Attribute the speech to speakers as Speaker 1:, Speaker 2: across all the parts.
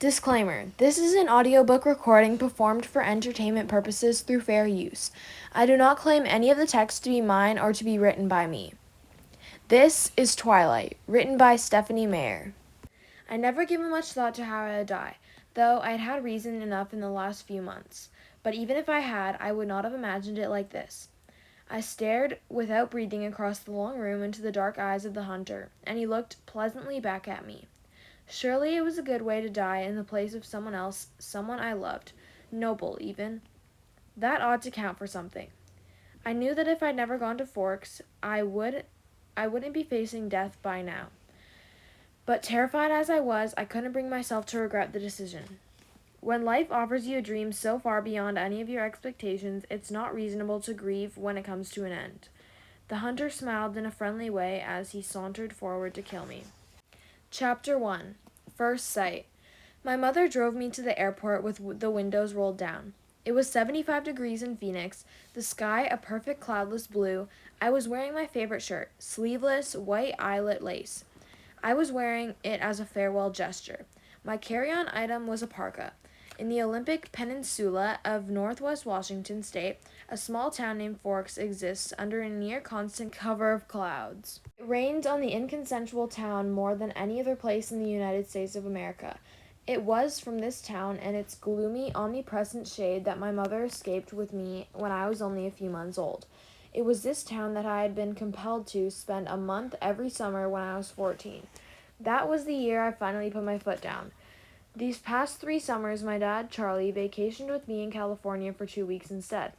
Speaker 1: Disclaimer: this is an audiobook recording performed for entertainment purposes through fair use. I do not claim any of the text to be mine or to be written by me. This is Twilight, written by Stephanie Meyer. I never given much thought to how I would die, though I had had reason enough in the last few months. But even if I had, I would not have imagined it like this. I stared without breathing across the long room into the dark eyes of the hunter, and he looked pleasantly back at me. Surely it was a good way to die in the place of someone else, someone I loved, noble even. That ought to count for something. I knew that if I'd never gone to Forks, I wouldn't be facing death by now. But terrified as I was, I couldn't bring myself to regret the decision. When life offers you a dream so far beyond any of your expectations, it's not reasonable to grieve when it comes to an end. The hunter smiled in a friendly way as he sauntered forward to kill me. Chapter 1. First Sight. My mother drove me to the airport with the windows rolled down. It was 75 degrees in Phoenix, the sky a perfect cloudless blue. I was wearing my favorite shirt, sleeveless, white eyelet lace. I was wearing it as a farewell gesture. My carry-on item was a parka. In the Olympic Peninsula of northwest Washington state, a small town named Forks exists under a near-constant cover of clouds. It rains on the inconsensual town more than any other place in the United States of America. It was from this town and its gloomy, omnipresent shade that my mother escaped with me when I was only a few months old. It was this town that I had been compelled to spend a month every summer when I was 14. That was the year I finally put my foot down. These past 3 summers, my dad, Charlie, vacationed with me in California for 2 weeks instead.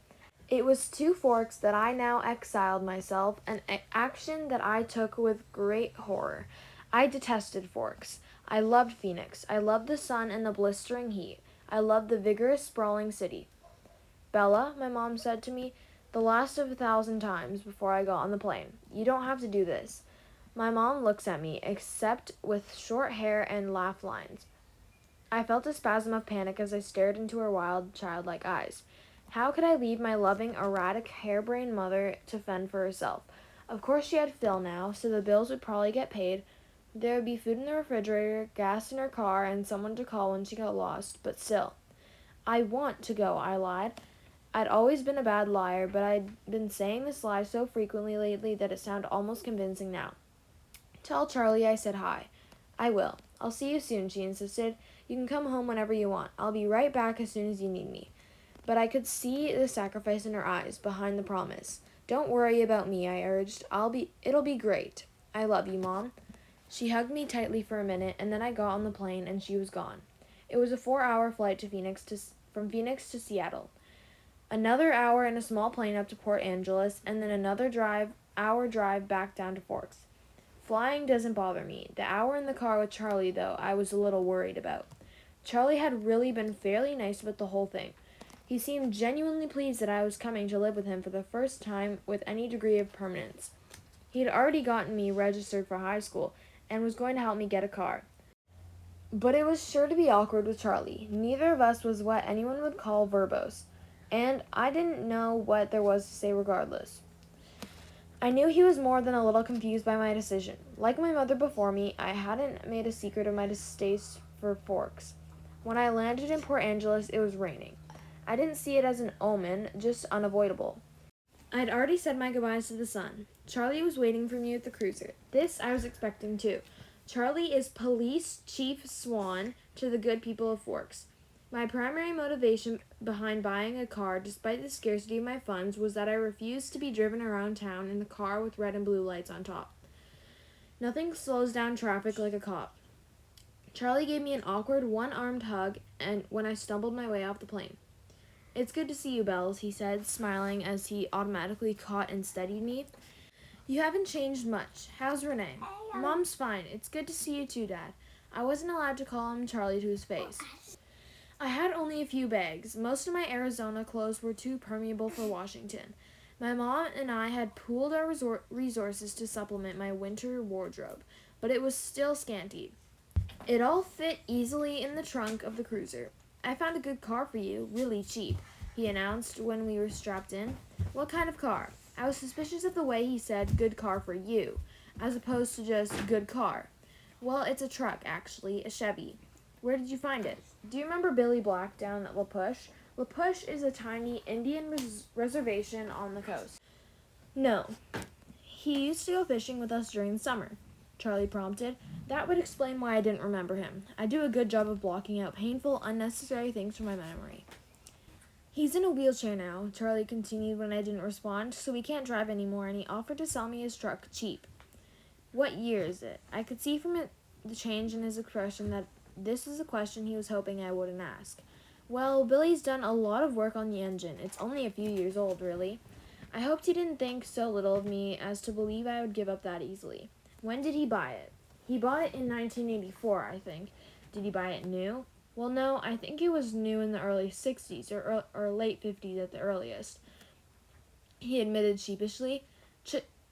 Speaker 1: It was to Forks that I now exiled myself, an action that I took with great horror. I detested Forks. I loved Phoenix. I loved the sun and the blistering heat. I loved the vigorous, sprawling city. "Bella," my mom said to me, the last of 1,000 times before I got on the plane, "you don't have to do this." My mom looks at me, except with short hair and laugh lines. I felt a spasm of panic as I stared into her wild, childlike eyes. How could I leave my loving, erratic, harebrained mother to fend for herself? Of course she had Phil now, so the bills would probably get paid. There would be food in the refrigerator, gas in her car, and someone to call when she got lost, but still. "I want to go," I lied. I'd always been a bad liar, but I'd been saying this lie so frequently lately that it sounded almost convincing now. "Tell Charlie I said hi." "I will. I'll see you soon," she insisted. "You can come home whenever you want. I'll be right back as soon as you need me." But I could see the sacrifice in her eyes, behind the promise. "Don't worry about me," I urged. It'll be great. "I love you, Mom." She hugged me tightly for a minute, and then I got on the plane, and she was gone. It was a 4-hour flight from Phoenix to Seattle. Another hour in a small plane up to Port Angeles, and then another hour drive back down to Forks. Flying doesn't bother me. The hour in the car with Charlie, though, I was a little worried about. Charlie had really been fairly nice about the whole thing. He seemed genuinely pleased that I was coming to live with him for the first time with any degree of permanence. He had already gotten me registered for high school and was going to help me get a car. But it was sure to be awkward with Charlie. Neither of us was what anyone would call verbose, and I didn't know what there was to say regardless. I knew he was more than a little confused by my decision. Like my mother before me, I hadn't made a secret of my distaste for Forks. When I landed in Port Angeles, it was raining. I didn't see it as an omen, just unavoidable. I'd already said my goodbyes to the sun. Charlie was waiting for me at the cruiser. This I was expecting too. Charlie is Police Chief Swan to the good people of Forks. My primary motivation behind buying a car, despite the scarcity of my funds, was that I refused to be driven around town in a car with red and blue lights on top. Nothing slows down traffic like a cop. Charlie gave me an awkward, one-armed hug and when I stumbled my way off the plane. "It's good to see you, Bells," he said, smiling as he automatically caught and steadied me. "You haven't changed much. How's Renee?" "Mom's fine. It's good to see you too, Dad." I wasn't allowed to call him Charlie to his face. I had only a few bags. Most of my Arizona clothes were too permeable for Washington. My mom and I had pooled our resources to supplement my winter wardrobe, but it was still scanty. It all fit easily in the trunk of the cruiser. "I found a good car for you, really cheap," he announced when we were strapped in. "What kind of car?" I was suspicious of the way he said "good car for you," as opposed to just "good car." "Well, it's a truck, actually, a Chevy." Where did you find it? Do you remember Billy Black down at La Push? La Push is a tiny Indian reservation on the coast. No. He used to go fishing with us during the summer, Charlie prompted. That would explain why I didn't remember him. I do a good job of blocking out painful, unnecessary things from my memory. He's in a wheelchair now, Charlie continued when I didn't respond, so he can't drive anymore, and he offered to sell me his truck cheap. What year is it? I could see from the change in his expression that this was a question he was hoping I wouldn't ask. Well, Billy's done a lot of work on the engine. It's only a few years old, really. I hoped he didn't think so little of me as to believe I would give up that easily. When did he buy it? He bought it in 1984, I think. Did he buy it new? Well, no, I think it was new in the early 60s or late 50s at the earliest. He admitted sheepishly.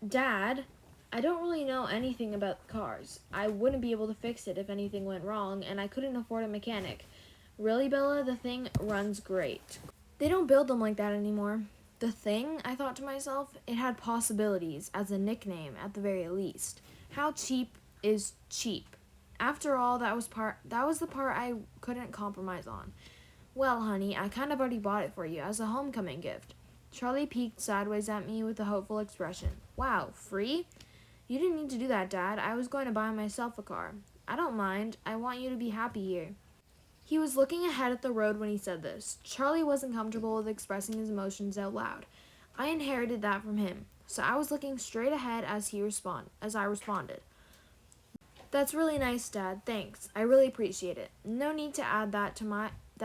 Speaker 1: Dad, I don't really know anything about cars. I wouldn't be able to fix it if anything went wrong, and I couldn't afford a mechanic. Really, Bella, the thing runs great. They don't build them like that anymore. The thing, I thought to myself, it had possibilities as a nickname at the very least. How cheap is cheap? After all, that was the part I couldn't compromise on. Well, honey, I kind of already bought it for you as a homecoming gift. Charlie peeked sideways at me with a hopeful expression. Wow, free? You didn't need to do that, Dad. I was going to buy myself a car. I don't mind. I want you to be happy here. He was looking ahead at the road when he said this. Charlie wasn't comfortable with expressing his emotions out loud. I inherited that from him, so I was looking straight ahead as I responded. That's really nice, Dad. Thanks. I really appreciate it. No need to add that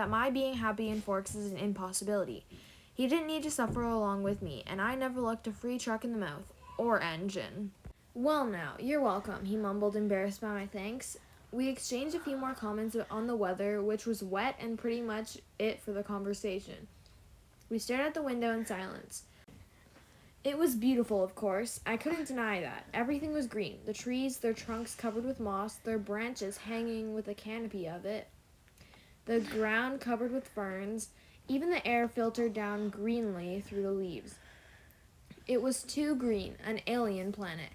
Speaker 1: my being happy in Forks is an impossibility. He didn't need to suffer along with me, and I never looked a free truck in the mouth. Or engine. Well now, you're welcome, he mumbled, embarrassed by my thanks. We exchanged a few more comments on the weather, which was wet and pretty much it for the conversation. We stared out the window in silence. It was beautiful, of course. I couldn't deny that. Everything was green. The trees, their trunks covered with moss, their branches hanging with a canopy of it, the ground covered with ferns, even the air filtered down greenly through the leaves. It was too green, an alien planet.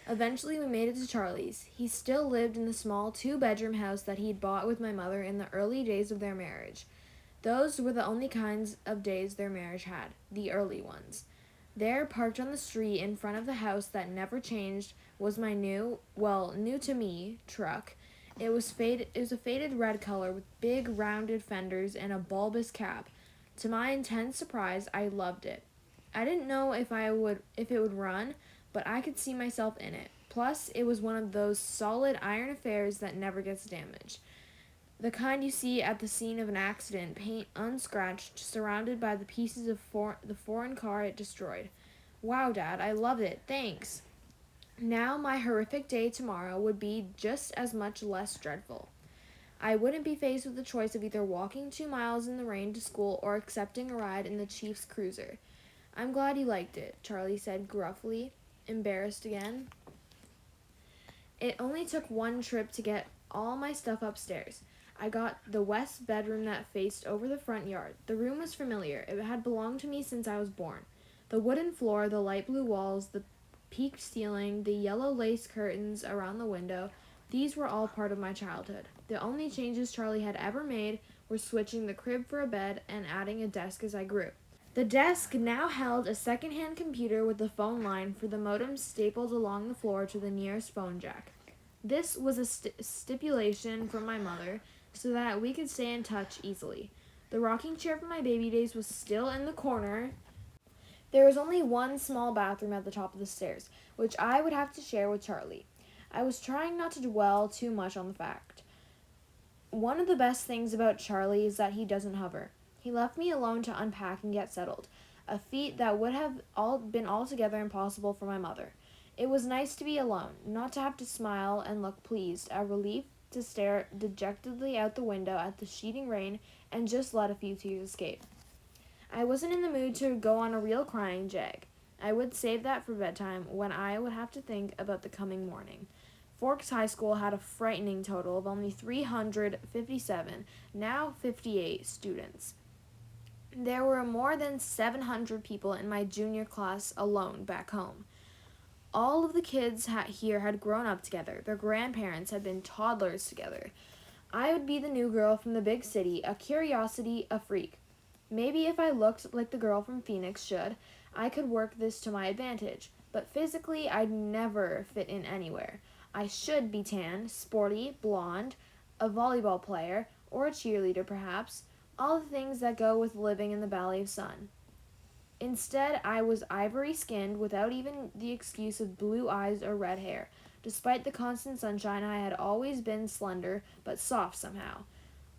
Speaker 1: Eventually we made it to Charlie's. He still lived in the small 2-bedroom house that he'd bought with my mother in the early days of their marriage. Those were the only kinds of days their marriage had, the early ones. There, parked on the street in front of the house that never changed, was my new to me, truck. It was a faded red color with big rounded fenders and a bulbous cab. To my intense surprise, I loved it. I didn't know if it would run, but I could see myself in it. Plus, it was one of those solid iron affairs that never gets damaged. The kind you see at the scene of an accident, paint unscratched, surrounded by the pieces of the foreign car it destroyed. Wow, Dad, I love it. Thanks. Now my horrific day tomorrow would be just as much less dreadful. I wouldn't be faced with the choice of either walking 2 miles in the rain to school or accepting a ride in the Chief's cruiser. I'm glad you liked it, Charlie said gruffly, embarrassed again. It only took one trip to get all my stuff upstairs. I got the west bedroom that faced over the front yard. The room was familiar. It had belonged to me since I was born. The wooden floor, the light blue walls, the peaked ceiling, the yellow lace curtains around the window, these were all part of my childhood. The only changes Charlie had ever made were switching the crib for a bed and adding a desk as I grew. The desk now held a second-hand computer with a phone line for the modem stapled along the floor to the nearest phone jack. This was a stipulation from my mother so that we could stay in touch easily. The rocking chair from my baby days was still in the corner. There was only one small bathroom at the top of the stairs, which I would have to share with Charlie. I was trying not to dwell too much on the fact. One of the best things about Charlie is that he doesn't hover. He left me alone to unpack and get settled, a feat that would have been altogether impossible for my mother. It was nice to be alone, not to have to smile and look pleased, a relief to stare dejectedly out the window at the sheeting rain and just let a few tears escape. I wasn't in the mood to go on a real crying jag. I would save that for bedtime when I would have to think about the coming morning. Forks High School had a frightening total of only 357, now 58 students. There were more than 700 people in my junior class alone back home. All of the kids here had grown up together. Their grandparents had been toddlers together. I would be the new girl from the big city, a curiosity, a freak. Maybe if I looked like the girl from Phoenix should, I could work this to my advantage. But physically, I'd never fit in anywhere. I should be tan, sporty, blonde, a volleyball player, or a cheerleader perhaps, all the things that go with living in the Valley of Sun. Instead, I was ivory-skinned without even the excuse of blue eyes or red hair. Despite the constant sunshine, I had always been slender, but soft somehow.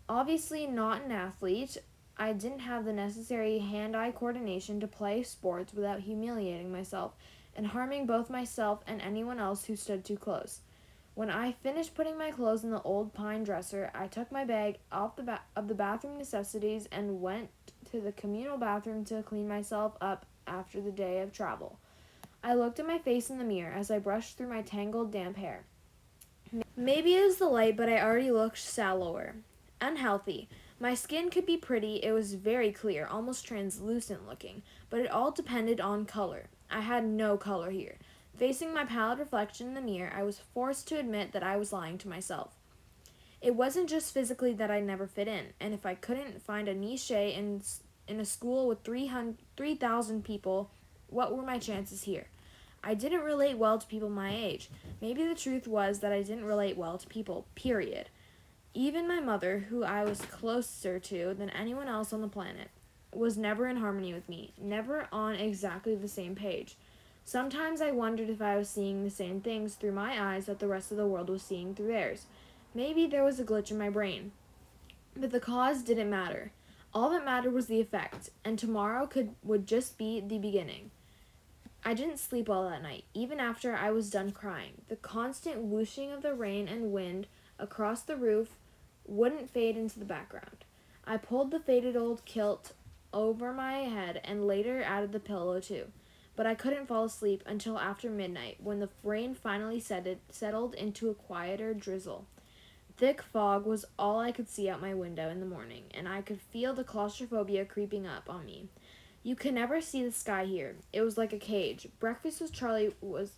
Speaker 1: Obviously not an athlete, I didn't have the necessary hand-eye coordination to play sports without humiliating myself and harming both myself and anyone else who stood too close. When I finished putting my clothes in the old pine dresser, I took my bag off of the bathroom necessities and went to the communal bathroom to clean myself up after the day of travel. I looked at my face in the mirror as I brushed through my tangled, damp hair. Maybe it was the light, but I already looked sallower. Unhealthy. My skin could be pretty, it was very clear, almost translucent looking, but it all depended on color. I had no color here. Facing my pallid reflection in the mirror, I was forced to admit that I was lying to myself. It wasn't just physically that I never fit in, and if I couldn't find a niche in a school with 3,000 people, what were my chances here? I didn't relate well to people my age. Maybe the truth was that I didn't relate well to people, period. Even my mother, who I was closer to than anyone else on the planet, was never in harmony with me, never on exactly the same page. Sometimes I wondered if I was seeing the same things through my eyes that the rest of the world was seeing through theirs. Maybe there was a glitch in my brain. But the cause didn't matter. All that mattered was the effect, and tomorrow would just be the beginning. I didn't sleep well that night, even after I was done crying. The constant whooshing of the rain and wind across the roof wouldn't fade into the background. I pulled the faded old kilt over my head and later added the pillow too. But I couldn't fall asleep until after midnight, when the rain finally settled into a quieter drizzle. Thick fog was all I could see out my window in the morning, and I could feel the claustrophobia creeping up on me. You could never see the sky here. It was like a cage. Breakfast with Charlie was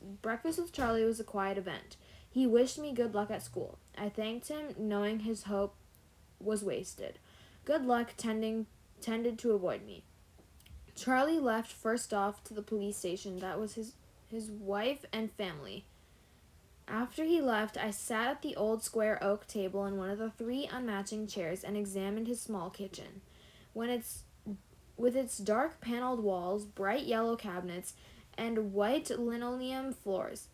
Speaker 1: a quiet event. He wished me good luck at school. I thanked him, knowing his hope was wasted. Good luck tended to avoid me. Charlie left first off to the police station. That was his wife and family. After he left, I sat at the old square oak table in one of the 3 unmatching chairs and examined his small kitchen. With its dark paneled walls, bright yellow cabinets, and white linoleum floors,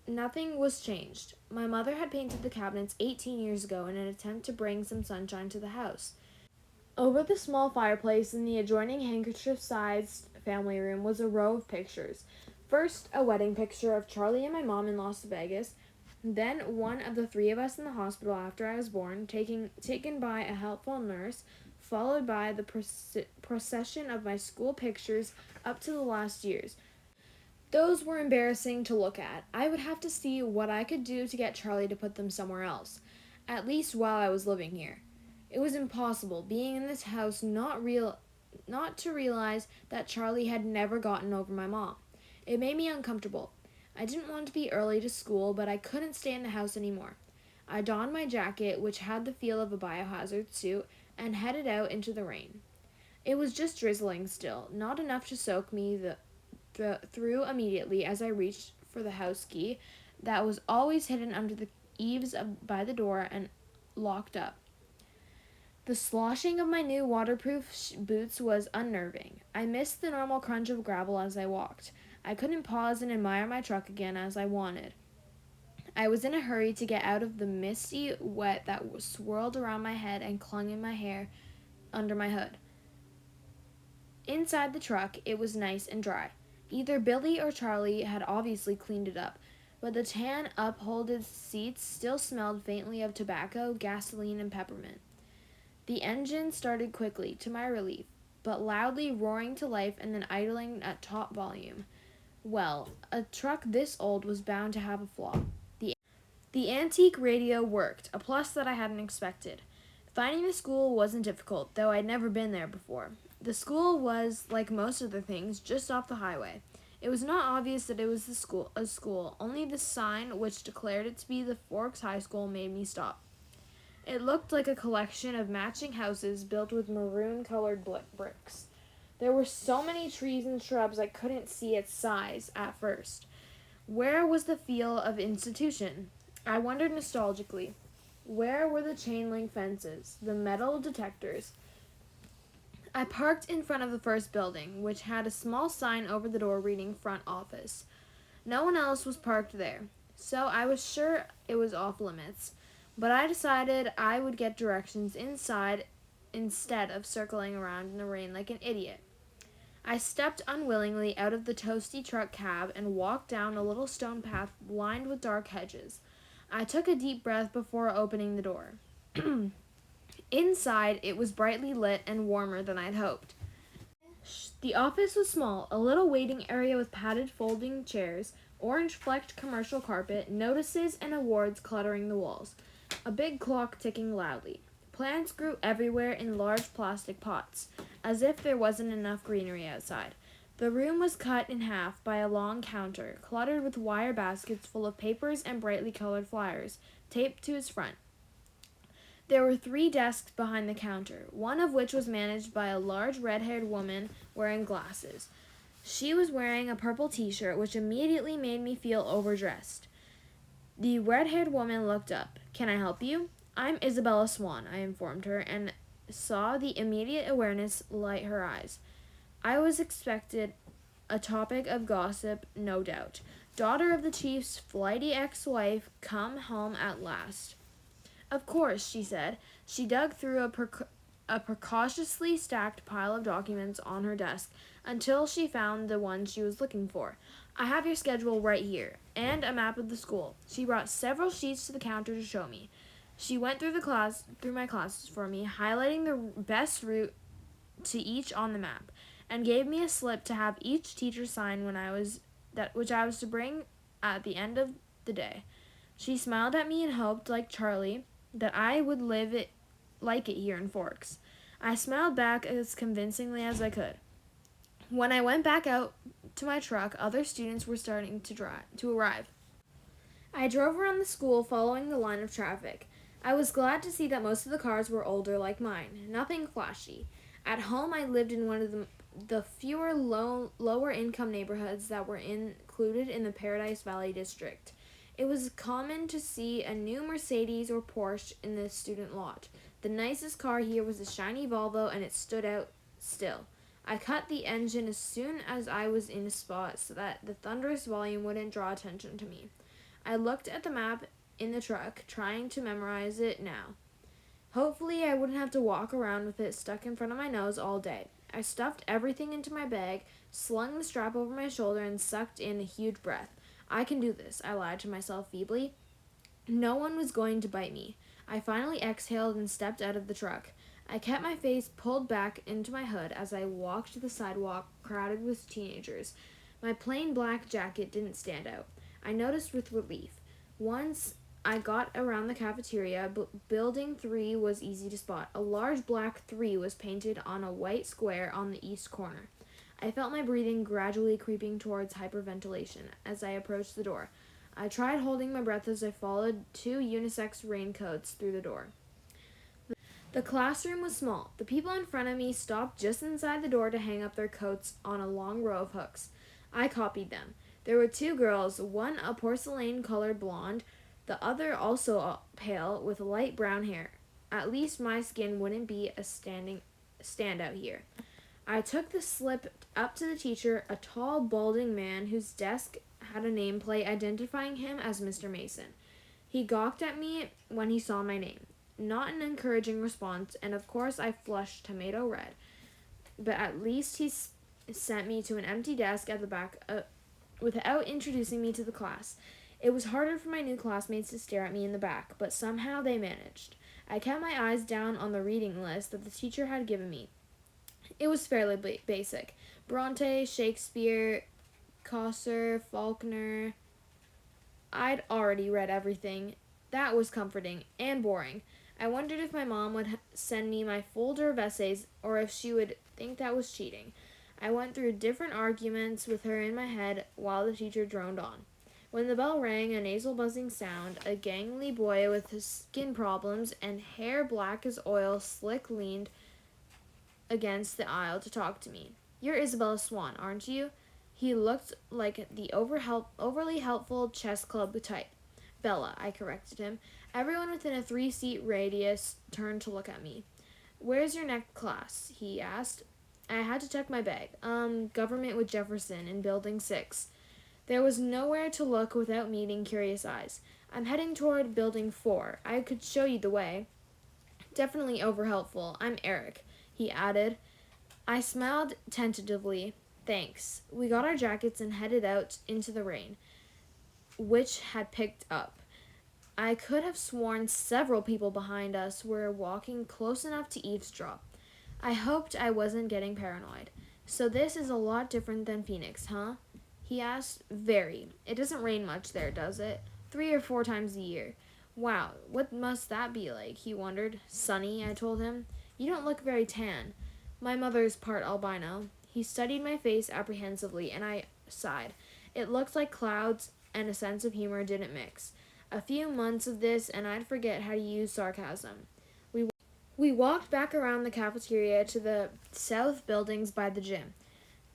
Speaker 1: nothing was changed. My mother had painted the cabinets 18 years ago in an attempt to bring some sunshine to the house. Over the small fireplace in the adjoining handkerchief-sized family room was a row of pictures. First, a wedding picture of Charlie and my mom in Las Vegas, then one of the 3 of us in the hospital after I was born, taken by a helpful nurse, followed by the procession of my school pictures up to the last years. Those were embarrassing to look at. I would have to see what I could do to get Charlie to put them somewhere else, at least while I was living here. It was impossible, being in this house, not to realize that Charlie had never gotten over my mom. It made me uncomfortable. I didn't want to be early to school, but I couldn't stay in the house anymore. I donned my jacket, which had the feel of a biohazard suit, and headed out into the rain. It was just drizzling still, not enough to soak me through immediately as I reached for the house key that was always hidden under the eaves by the door and locked up. The sloshing of my new waterproof boots was unnerving. I missed the normal crunch of gravel as I walked. I couldn't pause and admire my truck again as I wanted. I was in a hurry to get out of the misty wet that swirled around my head and clung in my hair under my hood. Inside the truck, it was nice and dry. Either Billy or Charlie had obviously cleaned it up, but the tan upholstered seats still smelled faintly of tobacco, gasoline, and peppermint. The engine started quickly, to my relief, but loudly roaring to life and then idling at top volume. Well, a truck this old was bound to have a flaw. The antique radio worked, a plus that I hadn't expected. Finding the school wasn't difficult, though I'd never been there before. The school was, like most other things, just off the highway. It was not obvious that it was a school. Only the sign, which declared it to be the Forks High School, made me stop. It looked like a collection of matching houses built with maroon-colored bricks. There were so many trees and shrubs I couldn't see its size at first. Where was the feel of institution? I wondered nostalgically. Where were the chain-link fences, the metal detectors? I parked in front of the first building, which had a small sign over the door reading front office. No one else was parked there, so I was sure it was off limits. But I decided I would get directions inside instead of circling around in the rain like an idiot. I stepped unwillingly out of the toasty truck cab and walked down a little stone path lined with dark hedges. I took a deep breath before opening the door. Inside, it was brightly lit and warmer than I'd hoped. The office was small, a little waiting area with padded folding chairs, orange-flecked commercial carpet, notices and awards cluttering the walls. A big clock ticking loudly. Plants grew everywhere in large plastic pots, as if there wasn't enough greenery outside. The room was cut in half by a long counter, cluttered with wire baskets full of papers and brightly colored flyers, taped to its front. There were 3 desks behind the counter, one of which was managed by a large red-haired woman wearing glasses. She was wearing a purple t-shirt, which immediately made me feel overdressed. The red-haired woman looked up. "Can I help you?" "I'm Isabella Swan," I informed her, and saw the immediate awareness light her eyes. I was expected a topic of gossip, no doubt. Daughter of the chief's flighty ex-wife, come home at last. "Of course," she said. She dug through a precautiously stacked pile of documents on her desk until she found the one she was looking for. "I have your schedule right here, and a map of the school." She brought several sheets to the counter to show me. She went through my classes for me, highlighting the best route to each on the map, and gave me a slip to have each teacher sign which I was to bring at the end of the day. She smiled at me and hoped, like Charlie, that I would like it here in Forks. I smiled back as convincingly as I could. When I went back out to my truck, other students were starting to arrive. I drove around the school following the line of traffic. I was glad to see that most of the cars were older like mine, nothing flashy. At home, I lived in one of the fewer lower income neighborhoods that were included in the Paradise Valley district. It was common to see a new Mercedes or Porsche in the student lot. The nicest car here was a shiny Volvo, and it stood out still. I cut the engine as soon as I was in a spot so that the thunderous volume wouldn't draw attention to me. I looked at the map in the truck, trying to memorize it now. Hopefully, I wouldn't have to walk around with it stuck in front of my nose all day. I stuffed everything into my bag, slung the strap over my shoulder, and sucked in a huge breath. "I can do this," I lied to myself feebly. No one was going to bite me. I finally exhaled and stepped out of the truck. I kept my face pulled back into my hood as I walked to the sidewalk crowded with teenagers. My plain black jacket didn't stand out. I noticed with relief. Once I got around the cafeteria, Building 3 was easy to spot. A large black 3 was painted on a white square on the east corner. I felt my breathing gradually creeping towards hyperventilation as I approached the door. I tried holding my breath as I followed 2 unisex raincoats through the door. The classroom was small. The people in front of me stopped just inside the door to hang up their coats on a long row of hooks. I copied them. There were 2 girls, one a porcelain-colored blonde, the other also pale with light brown hair. At least my skin wouldn't be a standout here. I took the slip up to the teacher, a tall, balding man whose desk had a nameplate identifying him as Mr. Mason. He gawked at me when he saw my name. Not an encouraging response, and of course I flushed tomato red. But at least he sent me to an empty desk at the back without introducing me to the class. It was harder for my new classmates to stare at me in the back, but somehow they managed. I kept my eyes down on the reading list that the teacher had given me. It was fairly basic. Bronte, Shakespeare, Chaucer, Faulkner. I'd already read everything. That was comforting and boring. I wondered if my mom would send me my folder of essays or if she would think that was cheating. I went through different arguments with her in my head while the teacher droned on. When the bell rang, a nasal buzzing sound, a gangly boy with skin problems and hair black as oil slick leaned against the aisle to talk to me. "You're Isabella Swan, aren't you?" He looked like the overly helpful chess club type. "Bella," I corrected him. Everyone within a 3-seat radius turned to look at me. "Where's your next class?" he asked. I had to check my bag. Government with Jefferson in Building 6. There was nowhere to look without meeting curious eyes. "I'm heading toward Building 4. I could show you the way." "Definitely over-helpful. I'm Eric," he added. I smiled tentatively. "Thanks." We got our jackets and headed out into the rain, which had picked up. I could have sworn several people behind us were walking close enough to eavesdrop. I hoped I wasn't getting paranoid. "So this is a lot different than Phoenix, huh?" he asked. "Very. It doesn't rain much there, does it?" 3 or 4 times a year." "Wow, what must that be like?" he wondered. "Sunny," I told him. "You don't look very tan." "My mother's part albino." He studied my face apprehensively, and I sighed. It looked like clouds and a sense of humor didn't mix. A few months of this, and I'd forget how to use sarcasm. We walked back around the cafeteria to the south buildings by the gym.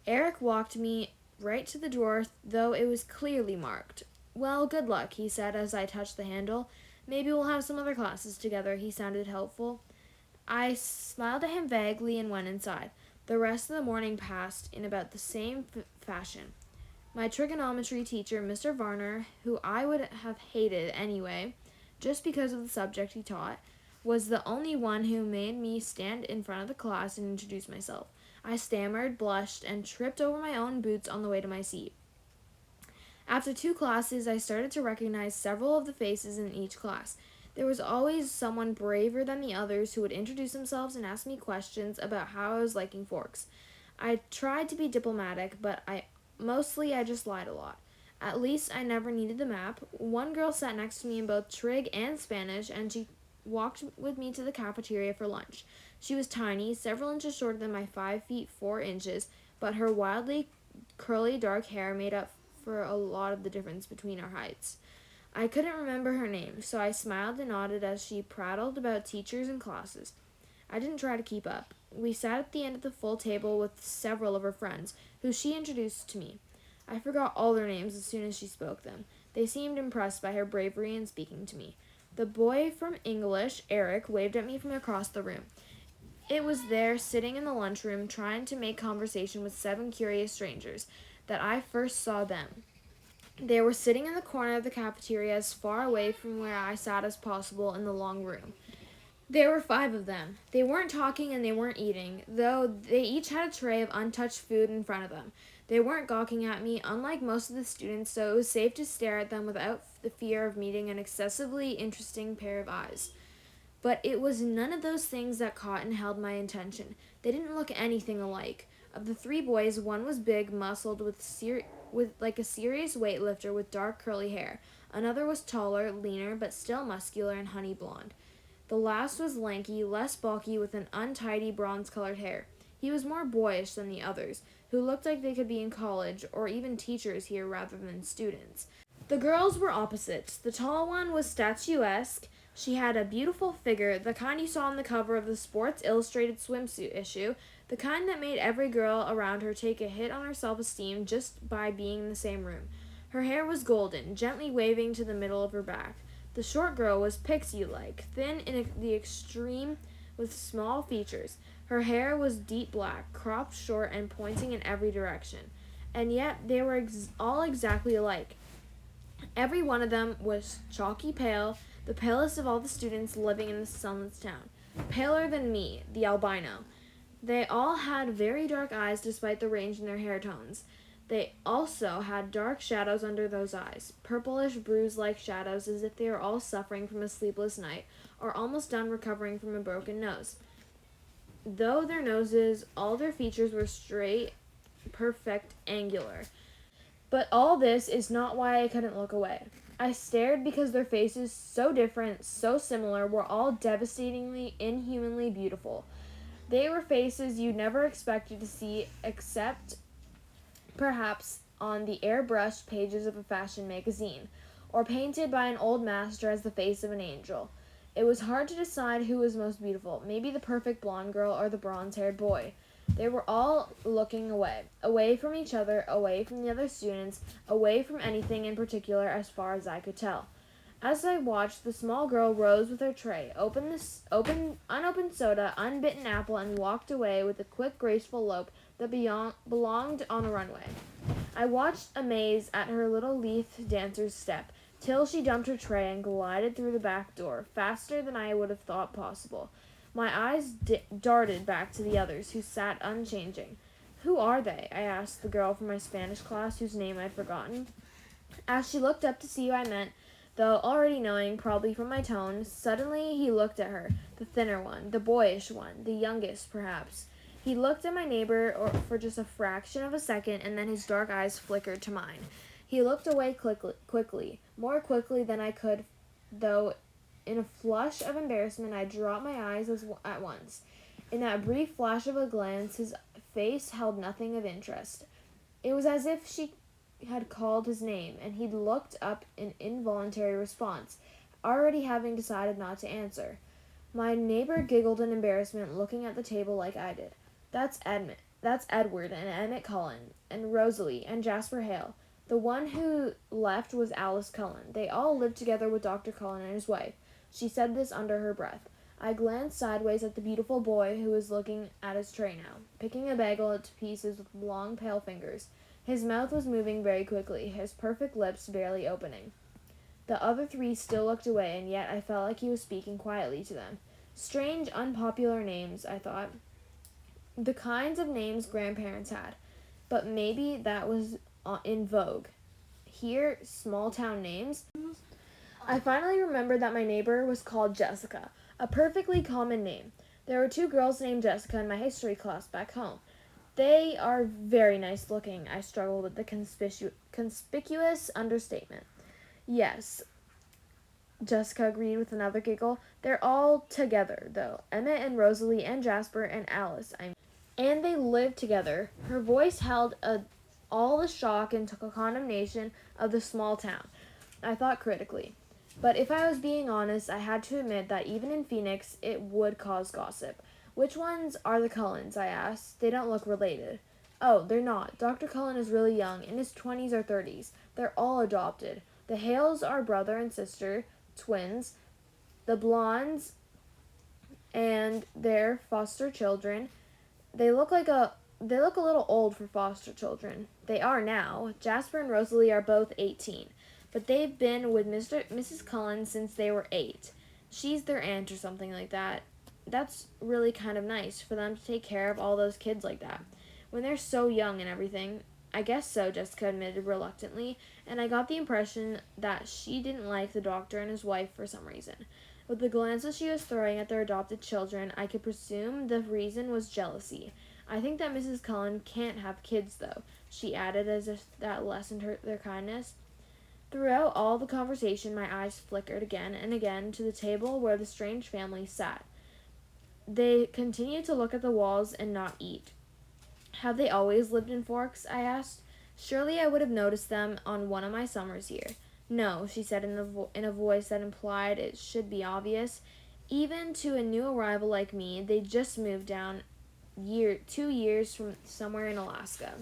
Speaker 1: Eric walked me right to the door, though it was clearly marked. "Well, good luck," he said as I touched the handle. "Maybe we'll have some other classes together." He sounded hopeful. I smiled at him vaguely and went inside. The rest of the morning passed in about the same fashion. My trigonometry teacher, Mr. Varner, who I would have hated anyway, just because of the subject he taught, was the only one who made me stand in front of the class and introduce myself. I stammered, blushed, and tripped over my own boots on the way to my seat. After 2 classes, I started to recognize several of the faces in each class. There was always someone braver than the others who would introduce themselves and ask me questions about how I was liking forks. I tried to be diplomatic, but I just lied a lot. At least I never needed the map. One girl sat next to me in both trig and Spanish, and she walked with me to the cafeteria for lunch. She was tiny, several inches shorter than my 5 feet 4 inches, but her wildly curly dark hair made up for a lot of the difference between our heights. I couldn't remember her name, so I smiled and nodded as she prattled about teachers and classes. I didn't try to keep up. We sat at the end of the full table with several of her friends, who she introduced to me. I forgot all their names as soon as she spoke them. They seemed impressed by her bravery in speaking to me. The boy from English, Eric, waved at me from across the room. It was there, sitting in the lunchroom, trying to make conversation with 7 curious strangers, that I first saw them. They were sitting in the corner of the cafeteria as far away from where I sat as possible in the long room. There were 5 of them. They weren't talking and they weren't eating, though they each had a tray of untouched food in front of them. They weren't gawking at me, unlike most of the students, so it was safe to stare at them without the fear of meeting an excessively interesting pair of eyes. But it was none of those things that caught and held my attention. They didn't look anything alike. Of the 3 boys, one was big, muscled, with like a serious weightlifter with dark curly hair. Another was taller, leaner, but still muscular and honey blonde. The last was lanky, less bulky, with an untidy bronze-colored hair. He was more boyish than the others, who looked like they could be in college or even teachers here rather than students. The girls were opposites. The tall one was statuesque. She had a beautiful figure, the kind you saw on the cover of the Sports Illustrated swimsuit issue, the kind that made every girl around her take a hit on her self-esteem just by being in the same room. Her hair was golden, gently waving to the middle of her back. The short girl was pixie-like, thin in the extreme with small features. Her hair was deep black, cropped short and pointing in every direction. And yet they were all exactly alike. Every one of them was chalky pale, the palest of all the students living in the sunless town. Paler than me, the albino. They all had very dark eyes despite the range in their hair tones. They also had dark shadows under those eyes, purplish bruise-like shadows as if they were all suffering from a sleepless night or almost done recovering from a broken nose. Though their noses, all their features were straight, perfect, angular. But all this is not why I couldn't look away. I stared because their faces, so different, so similar, were all devastatingly, inhumanly beautiful. They were faces you never expected to see except perhaps on the airbrushed pages of a fashion magazine, or painted by an old master as the face of an angel. It was hard to decide who was most beautiful, maybe the perfect blonde girl or the bronze-haired boy. They were all looking away from each other, away from the other students, away from anything in particular as far as I could tell. As I watched, the small girl rose with her tray, unopened soda, unbitten apple, and walked away with a quick, graceful lope that belonged on a runway. I watched, amazed at her little leaf dancer's step, till she dumped her tray and glided through the back door, faster than I would have thought possible. My eyes darted back to the others, who sat unchanging. "Who are they?" I asked the girl from my Spanish class, whose name I'd forgotten. As she looked up to see who I meant, though already knowing, probably from my tone, suddenly he looked at her, the thinner one, the boyish one, the youngest, perhaps. He looked at my neighbor for just a fraction of a second, and then his dark eyes flickered to mine. He looked away quickly, more quickly than I could, though in a flush of embarrassment I dropped my eyes at once. In that brief flash of a glance, his face held nothing of interest. It was as if she had called his name, and he'd looked up in involuntary response, already having decided not to answer. My neighbor giggled in embarrassment, looking at the table like I did. That's Edward and Emmett Cullen, and Rosalie, and Jasper Hale. The one who left was Alice Cullen. They all lived together with Dr. Cullen and his wife. She said this under her breath. I glanced sideways at the beautiful boy who was looking at his tray now, picking a bagel to pieces with long, pale fingers. His mouth was moving very quickly, his perfect lips barely opening. The other three still looked away, and yet I felt like he was speaking quietly to them. Strange, unpopular names, I thought. The kinds of names grandparents had. But maybe that was in vogue. Here, small-town names. I finally remembered that my neighbor was called Jessica, a perfectly common name. There were 2 girls named Jessica in my history class back home. They are very nice looking. I struggled with the conspicuous understatement. Yes, Jessica agreed with another giggle. They're all together, though. Emmett and Rosalie and Jasper and Alice, and they live together. Her voice held all the shock and took a condemnation of the small town. I thought critically. But if I was being honest, I had to admit that even in Phoenix, it would cause gossip. "Which ones are the Cullens?" I asked. "They don't look related." "Oh, they're not. Dr. Cullen is really young, in his 20s or 30s. They're all adopted. The Hales are brother and sister, twins. The Blondes and their foster children. They look a little old for foster children. They are now. Jasper and Rosalie are both 18. But they've been with Mrs. Cullen since they were 8. She's their aunt or something like that. That's really kind of nice for them to take care of all those kids like that, when they're so young and everything." "I guess so," Jessica admitted reluctantly, and I got the impression that she didn't like the doctor and his wife for some reason. With the glances she was throwing at their adopted children, I could presume the reason was jealousy. "I think that Mrs. Cullen can't have kids, though," she added, as if that lessened their kindness. Throughout all the conversation, my eyes flickered again and again to the table where the strange family sat. They continued to look at the walls and not eat. "Have they always lived in Forks?" I asked. "Surely I would have noticed them on one of my summers here." "No," she said in a voice that implied it should be obvious. "Even to a new arrival like me, they just moved down 2 years from somewhere in Alaska."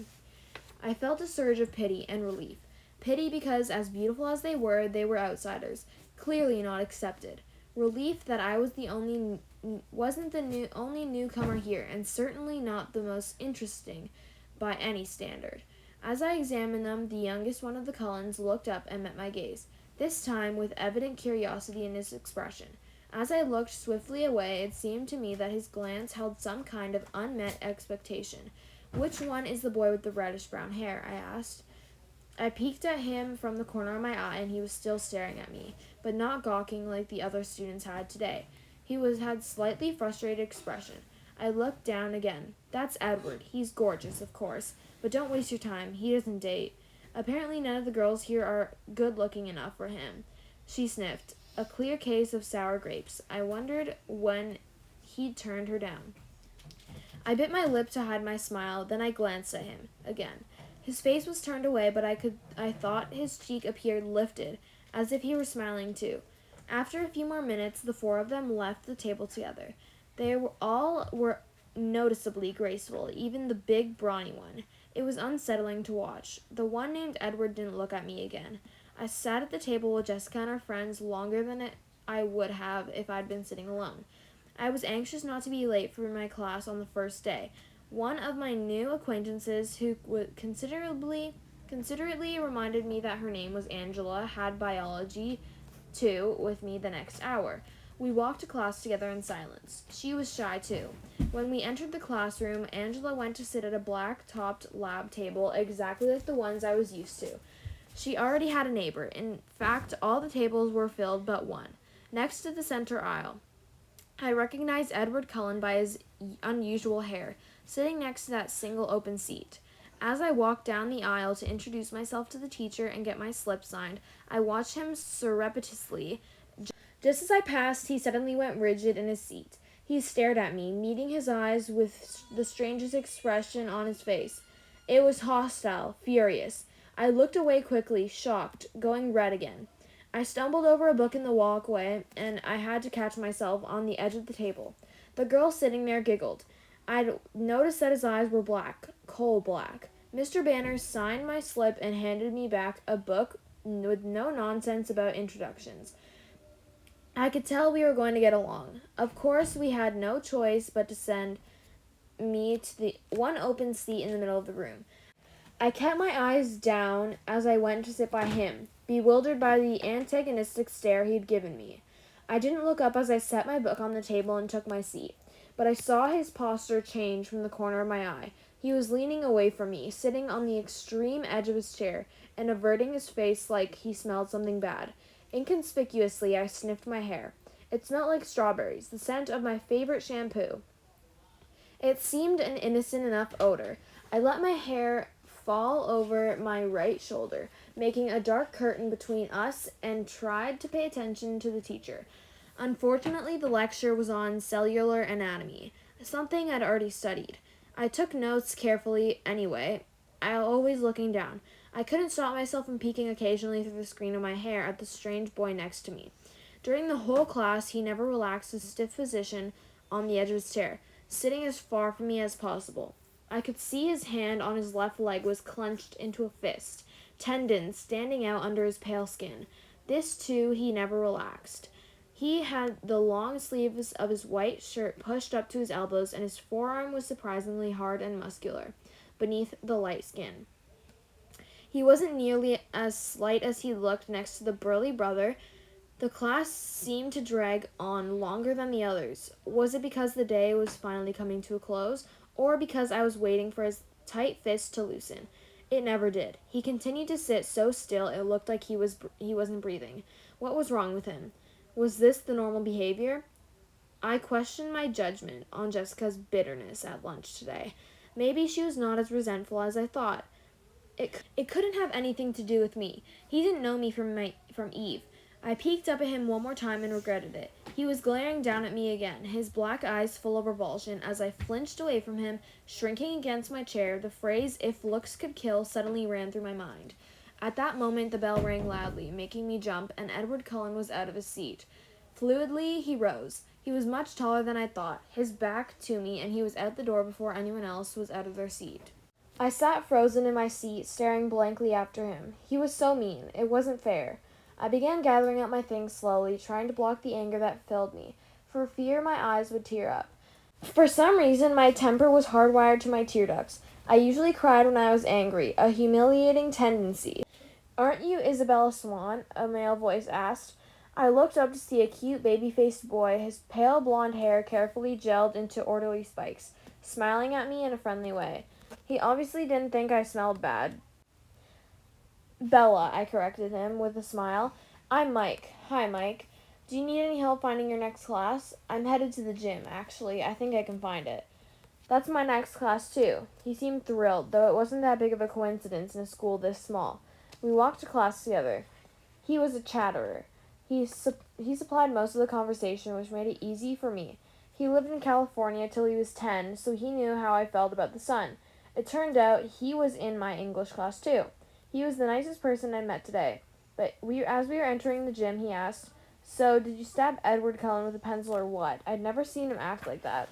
Speaker 1: I felt a surge of pity and relief. Pity because, as beautiful as they were outsiders, clearly not accepted. Relief that I wasn't the only newcomer here, and certainly not the most interesting by any standard. As I examined them, the youngest one of the Cullens looked up and met my gaze, this time with evident curiosity in his expression. As I looked swiftly away, it seemed to me that his glance held some kind of unmet expectation. "Which one is the boy with the reddish-brown hair?" I asked. I peeked at him from the corner of my eye, and he was still staring at me, but not gawking like the other students had today. He had slightly frustrated expression. I looked down again. "That's Edward. He's gorgeous, of course, but don't waste your time. He doesn't date. Apparently none of the girls here are good-looking enough for him." She sniffed. A clear case of sour grapes. I wondered when he'd turned her down. I bit my lip to hide my smile, then I glanced at him again. His face was turned away, but I thought his cheek appeared lifted, as if he were smiling too. After a few more minutes, the four of them left the table together. They were noticeably graceful, even the big, brawny one. It was unsettling to watch. The one named Edward didn't look at me again. I sat at the table with Jessica and our friends longer than I would have if I'd been sitting alone. I was anxious not to be late for my class on the first day. One of my new acquaintances, who considerately reminded me that her name was Angela, had biology 2 with me the next hour. We walked to class together in silence. She was shy too. When we entered the classroom, Angela went to sit at a black-topped lab table exactly like the ones I was used to. She already had a neighbor. In fact, all the tables were filled but one, next to the center aisle. I recognized Edward Cullen by his unusual hair, sitting next to that single open seat. As I walked down the aisle to introduce myself to the teacher and get my slip signed, I watched him surreptitiously. Just as I passed, he suddenly went rigid in his seat. He stared at me, meeting his eyes with the strangest expression on his face. It was hostile, furious. I looked away quickly, shocked, going red again. I stumbled over a book in the walkway, and I had to catch myself on the edge of the table. The girl sitting there giggled. I'd noticed that his eyes were black, coal black. Mr. Banners signed my slip and handed me back a book with no nonsense about introductions. I could tell we were going to get along. Of course, we had no choice but to send me to the one open seat in the middle of the room. I kept my eyes down as I went to sit by him, bewildered by the antagonistic stare he'd given me. I didn't look up as I set my book on the table and took my seat, but I saw his posture change from the corner of my eye. He was leaning away from me, sitting on the extreme edge of his chair, and averting his face like he smelled something bad. Inconspicuously, I sniffed my hair. It smelled like strawberries, the scent of my favorite shampoo. It seemed an innocent enough odor. I let my hair fall over my right shoulder, making a dark curtain between us, and tried to pay attention to the teacher. Unfortunately, the lecture was on cellular anatomy, something I'd already studied. I took notes carefully anyway, always looking down. I couldn't stop myself from peeking occasionally through the screen of my hair at the strange boy next to me. During the whole class, he never relaxed his stiff position on the edge of his chair, sitting as far from me as possible. I could see his hand on his left leg was clenched into a fist, tendons standing out under his pale skin. This, too, he never relaxed. He had the long sleeves of his white shirt pushed up to his elbows, and his forearm was surprisingly hard and muscular beneath the light skin. He wasn't nearly as slight as he looked next to the burly brother. The class seemed to drag on longer than the others. Was it because the day was finally coming to a close, or because I was waiting for his tight fist to loosen? It never did. He continued to sit so still it looked like he wasn't breathing. What was wrong with him? Was this the normal behavior? I questioned my judgment on Jessica's bitterness at lunch today. Maybe she was not as resentful as I thought. It couldn't have anything to do with me. He didn't know me from Eve. I peeked up at him one more time and regretted it. He was glaring down at me again, his black eyes full of revulsion. As I flinched away from him, shrinking against my chair, the phrase, "if looks could kill," suddenly ran through my mind. At that moment, the bell rang loudly, making me jump, and Edward Cullen was out of his seat. Fluidly, he rose. He was much taller than I thought, his back to me, and he was out the door before anyone else was out of their seat. I sat frozen in my seat, staring blankly after him. He was so mean. It wasn't fair. I began gathering up my things slowly, trying to block the anger that filled me, for fear my eyes would tear up. For some reason, my temper was hardwired to my tear ducts. I usually cried when I was angry, a humiliating tendency. "Aren't you Isabella Swan?" a male voice asked. I looked up to see a cute baby-faced boy, his pale blonde hair carefully gelled into orderly spikes, smiling at me in a friendly way. He obviously didn't think I smelled bad. "Bella," I corrected him with a smile. "I'm Mike. Hi, Mike. Do you need any help finding your next class? I'm headed to the gym, actually. I think I can find it." "That's my next class, too." He seemed thrilled, though it wasn't that big of a coincidence in a school this small. We walked to class together. He was a chatterer. He supplied most of the conversation, which made it easy for me. He lived in California till he was 10, so he knew how I felt about the sun. It turned out he was in my English class too. He was the nicest person I met today. But as we were entering the gym, he asked, "So, did you stab Edward Cullen with a pencil or what?" I'd never seen him act like that.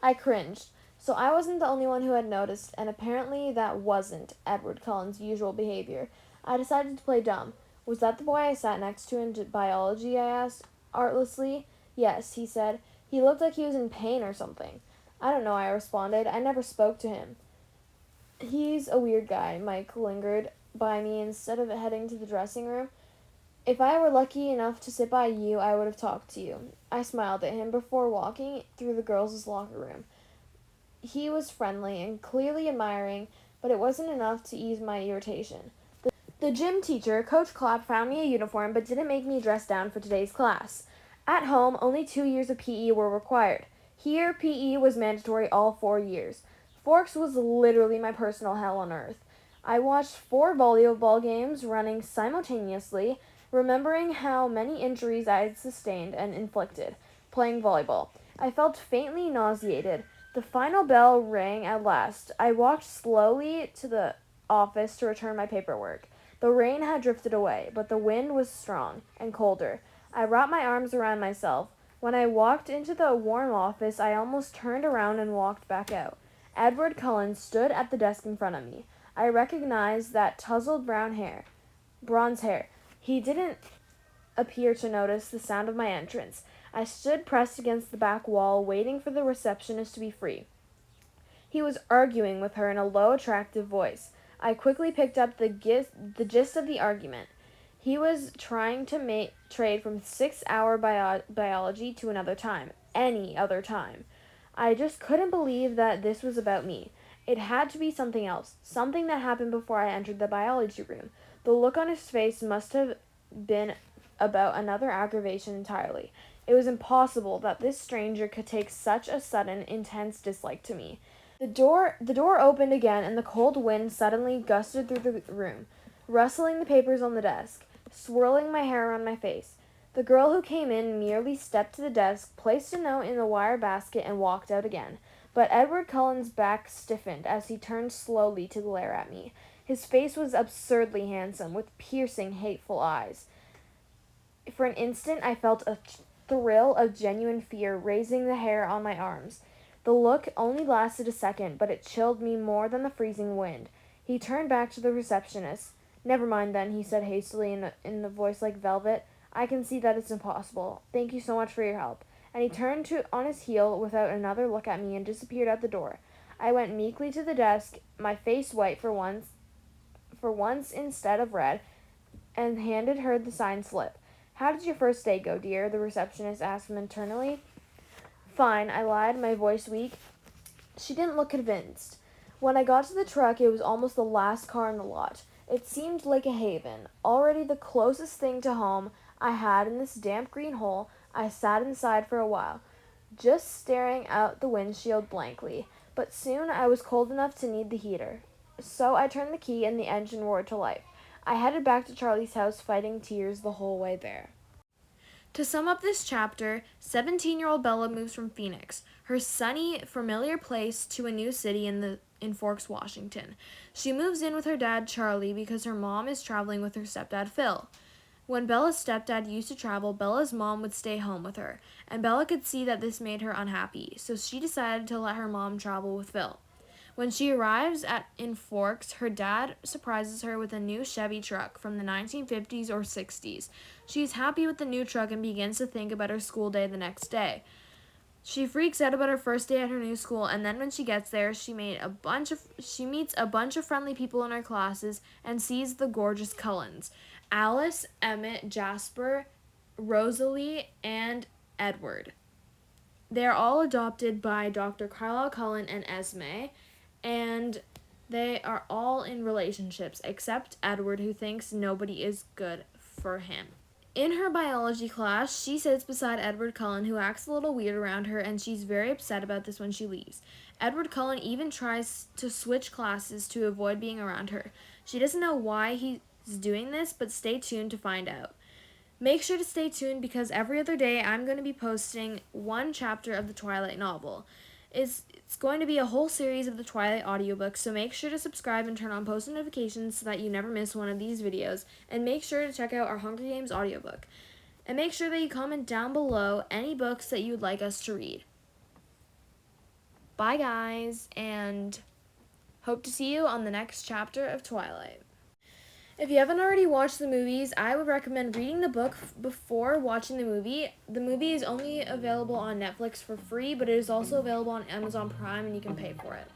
Speaker 1: I cringed. So I wasn't the only one who had noticed, and apparently that wasn't Edward Cullen's usual behavior. I decided to play dumb. "Was that the boy I sat next to in biology?" I asked, artlessly. "Yes," he said. "He looked like he was in pain or something." "I don't know," I responded. "I never spoke to him." "He's a weird guy." Mike lingered by me instead of heading to the dressing room. "If I were lucky enough to sit by you, I would have talked to you." I smiled at him before walking through the girls' locker room. He was friendly and clearly admiring, but it wasn't enough to ease my irritation. The gym teacher, Coach Clapp, found me a uniform but didn't make me dress down for today's class. At home, only 2 years of PE were required. Here, PE was mandatory all 4 years. Forks was literally my personal hell on earth. I watched 4 volleyball games running simultaneously, remembering how many injuries I had sustained and inflicted playing volleyball. I felt faintly nauseated. The final bell rang at last. I walked slowly to the office to return my paperwork. The rain had drifted away, but the wind was strong and colder. I wrapped my arms around myself. When I walked into the warm office, I almost turned around and walked back out. Edward Cullen stood at the desk in front of me. I recognized that tousled bronze hair. He didn't appear to notice the sound of my entrance. I stood pressed against the back wall, waiting for the receptionist to be free. He was arguing with her in a low, attractive voice. I quickly picked up the gist of the argument. He was trying to trade from 6-hour biology to another time. Any other time. I just couldn't believe that this was about me. It had to be something else. Something that happened before I entered the biology room. The look on his face must have been about another aggravation entirely. It was impossible that this stranger could take such a sudden, intense dislike to me. The door opened again, and the cold wind suddenly gusted through the room, rustling the papers on the desk, swirling my hair around my face. The girl who came in merely stepped to the desk, placed a note in the wire basket, and walked out again. But Edward Cullen's back stiffened as he turned slowly to glare at me. His face was absurdly handsome, with piercing, hateful eyes. For an instant, I felt a thrill of genuine fear raising the hair on my arms. The look only lasted a second, but it chilled me more than the freezing wind. He turned back to the receptionist. "Never mind, then," he said hastily in a voice like velvet. "I can see that it's impossible. Thank you so much for your help." And he turned on his heel without another look at me and disappeared out the door. I went meekly to the desk, my face white for once instead of red, and handed her the signed slip. "How did your first day go, dear?" the receptionist asked maternally. "Fine," I lied, my voice weak. She didn't look convinced. When I got to the truck, it was almost the last car in the lot. It seemed like a haven, already the closest thing to home I had in this damp green hole. I sat inside for a while, just staring out the windshield blankly, but soon I was cold enough to need the heater. So I turned the key and the engine roared to life. I headed back to Charlie's house, fighting tears the whole way there. To sum up this chapter, 17-year-old Bella moves from Phoenix, her sunny, familiar place, to a new city in Forks, Washington. She moves in with her dad, Charlie, because her mom is traveling with her stepdad, Phil. When Bella's stepdad used to travel, Bella's mom would stay home with her, and Bella could see that this made her unhappy, so she decided to let her mom travel with Phil. When she arrives in Forks, her dad surprises her with a new Chevy truck from the 1950s or 60s. She's happy with the new truck and begins to think about her school day the next day. She freaks out about her first day at her new school, and then when she gets there, she meets a bunch of friendly people in her classes and sees the gorgeous Cullens: Alice, Emmett, Jasper, Rosalie, and Edward. They are all adopted by Dr. Carlisle Cullen and Esme, and they are all in relationships, except Edward, who thinks nobody is good for him. In her biology class, she sits beside Edward Cullen, who acts a little weird around her, and she's very upset about this when she leaves. Edward Cullen even tries to switch classes to avoid being around her. She doesn't know why he's doing this, but stay tuned to find out. Make sure to stay tuned because every other day I'm going to be posting one chapter of the Twilight novel. It's going to be a whole series of the Twilight audiobook, so make sure to subscribe and turn on post notifications so that you never miss one of these videos, and make sure to check out our Hunger Games audiobook. And make sure that you comment down below any books that you would like us to read. Bye guys, and hope to see you on the next chapter of Twilight. If you haven't already watched the movies, I would recommend reading the book before watching the movie. The movie is only available on Netflix for free, but it is also available on Amazon Prime and you can pay for it.